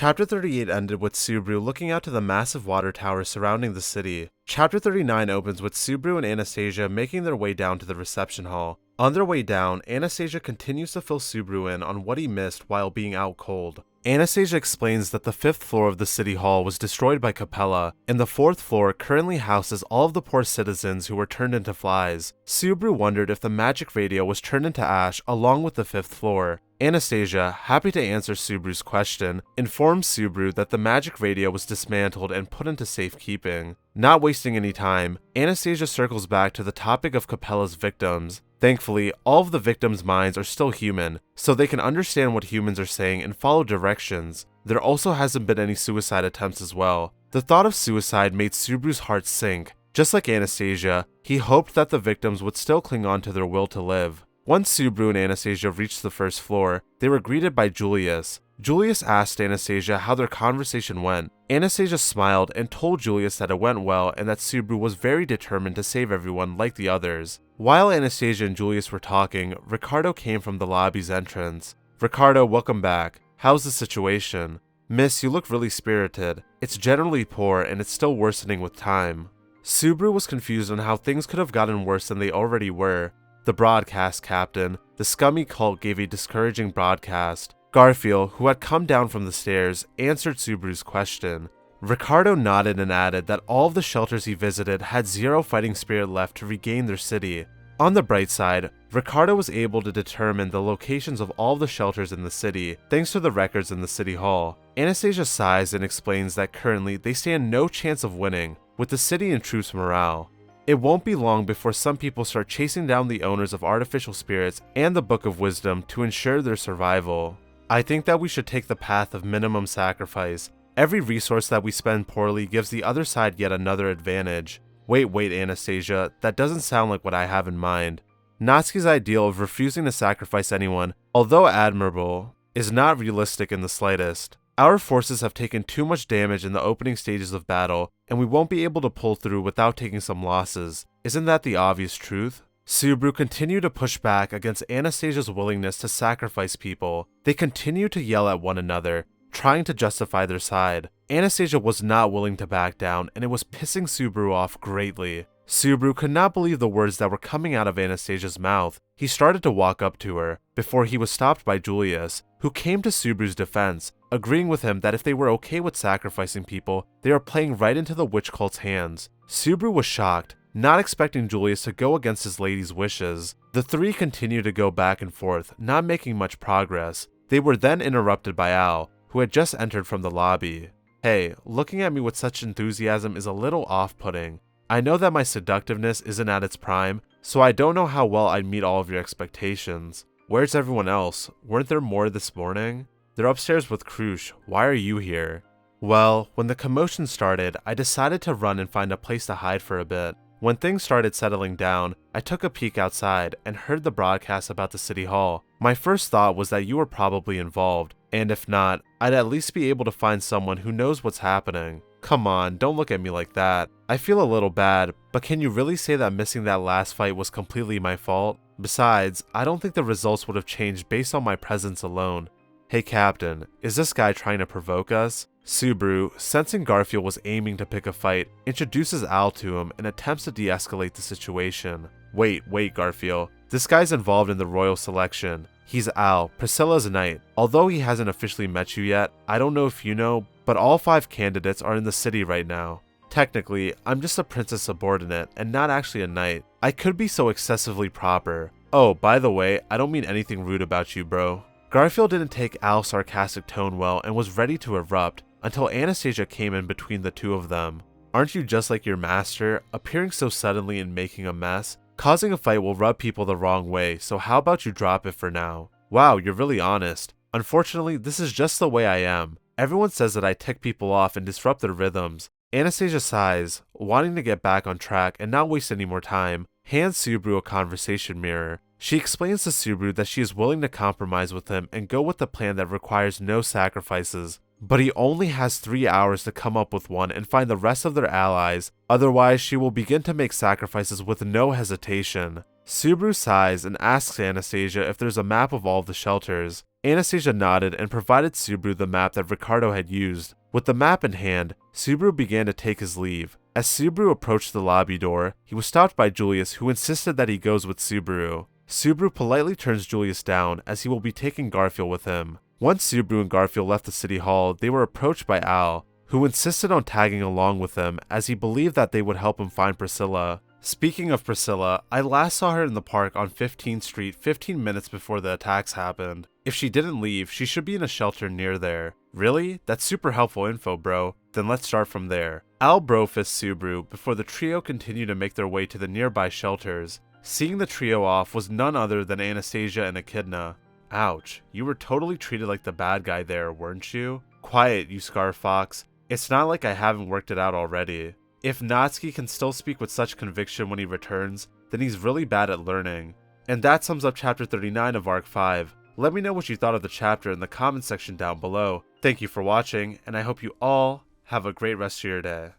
Chapter 38 ended with Subaru looking out to the massive water tower surrounding the city. Chapter 39 opens with Subaru and Anastasia making their way down to the reception hall. On their way down, Anastasia continues to fill Subaru in on what he missed while being out cold. Anastasia explains that the 5th floor of the city hall was destroyed by Capella, and the 4th floor currently houses all of the poor citizens who were turned into flies. Subaru wondered if the magic radio was turned into ash along with the 5th floor. Anastasia, happy to answer Subaru's question, informs Subaru that the magic radio was dismantled and put into safekeeping. Not wasting any time, Anastasia circles back to the topic of Capella's victims. Thankfully, all of the victims' minds are still human, so they can understand what humans are saying and follow directions. There also hasn't been any suicide attempts as well. The thought of suicide made Subaru's heart sink. Just like Anastasia, he hoped that the victims would still cling on to their will to live. Once Subaru and Anastasia reached the 1st floor, they were greeted by Julius. Julius asked Anastasia how their conversation went. Anastasia smiled and told Julius that it went well and that Subaru was very determined to save everyone like the others. While Anastasia and Julius were talking, Ricardo came from the lobby's entrance. "Ricardo, welcome back. How's the situation?" "Miss, you look really spirited. It's generally poor and it's still worsening with time." Subaru was confused on how things could have gotten worse than they already were. "The broadcast, Captain." The scummy cult gave a discouraging broadcast. Garfield, who had come down from the stairs, answered Subaru's question. Ricardo nodded and added that all of the shelters he visited had zero fighting spirit left to regain their city. On the bright side, Ricardo was able to determine the locations of all the shelters in the city, thanks to the records in the city hall. Anastasia sighs and explains that currently they stand no chance of winning, with the city in troops' morale. It won't be long before some people start chasing down the owners of artificial spirits and the Book of Wisdom to ensure their survival. I think that we should take the path of minimum sacrifice. Every resource that we spend poorly gives the other side yet another advantage. Wait, Anastasia, that doesn't sound like what I have in mind. Natsuki's ideal of refusing to sacrifice anyone, although admirable, is not realistic in the slightest. Our forces have taken too much damage in the opening stages of battle, and we won't be able to pull through without taking some losses. Isn't that the obvious truth? Subaru continued to push back against Anastasia's willingness to sacrifice people. They continued to yell at one another, trying to justify their side. Anastasia was not willing to back down, and it was pissing Subaru off greatly. Subaru could not believe the words that were coming out of Anastasia's mouth. He started to walk up to her, before he was stopped by Julius, who came to Subaru's defense, agreeing with him that if they were okay with sacrificing people, they are playing right into the witch cult's hands. Subaru was shocked, not expecting Julius to go against his lady's wishes. The three continued to go back and forth, not making much progress. They were then interrupted by Al, who had just entered from the lobby. "Hey, looking at me with such enthusiasm is a little off-putting. I know that my seductiveness isn't at its prime, so I don't know how well I'd meet all of your expectations. Where's everyone else? Weren't there more this morning?" "They're upstairs with Krush. Why are you here?" "Well, when the commotion started, I decided to run and find a place to hide for a bit. When things started settling down, I took a peek outside and heard the broadcast about the city hall. My first thought was that you were probably involved, and if not, I'd at least be able to find someone who knows what's happening." "Come on, don't look at me like that. I feel a little bad, but can you really say that missing that last fight was completely my fault? Besides, I don't think the results would have changed based on my presence alone." "Hey Captain, is this guy trying to provoke us?" Subaru, sensing Garfield was aiming to pick a fight, introduces Al to him and attempts to de-escalate the situation. Wait, Garfield. This guy's involved in the royal selection. He's Al, Priscilla's knight. Although he hasn't officially met you yet, I don't know if you know, but all 5 candidates are in the city right now. Technically, I'm just a princess subordinate and not actually a knight. I could be so excessively proper. Oh, by the way, I don't mean anything rude about you, bro." Garfield didn't take Al's sarcastic tone well and was ready to erupt, until Anastasia came in between the two of them. "Aren't you just like your master, appearing so suddenly and making a mess? Causing a fight will rub people the wrong way, so how about you drop it for now?" "Wow, you're really honest. Unfortunately, this is just the way I am. Everyone says that I tick people off and disrupt their rhythms." Anastasia sighs, wanting to get back on track and not waste any more time, hands Subaru a conversation mirror. She explains to Subaru that she is willing to compromise with him and go with a plan that requires no sacrifices. But he only has 3 hours to come up with one and find the rest of their allies, otherwise she will begin to make sacrifices with no hesitation. Subaru sighs and asks Anastasia if there's a map of all the shelters. Anastasia nodded and provided Subaru the map that Ricardo had used. With the map in hand, Subaru began to take his leave. As Subaru approached the lobby door, he was stopped by Julius, who insisted that he goes with Subaru. Subaru politely turns Julius down as he will be taking Garfield with him. Once Subaru and Garfield left the city hall, they were approached by Al, who insisted on tagging along with them as he believed that they would help him find Priscilla. Speaking of Priscilla, I last saw her in the park on 15th Street 15 minutes before the attacks happened. If she didn't leave, she should be in a shelter near there. Really? That's super helpful info, bro. Then let's start from there. Al brofist Subaru before the trio continued to make their way to the nearby shelters. Seeing the trio off was none other than Anastasia and Echidna. Ouch, you were totally treated like the bad guy there, weren't you? Quiet, you Scar Fox. It's not like I haven't worked it out already. If Natsuki can still speak with such conviction when he returns, then he's really bad at learning. And that sums up chapter 39 of Arc 5. Let me know what you thought of the chapter in the comment section down below. Thank you for watching, and I hope you all have a great rest of your day.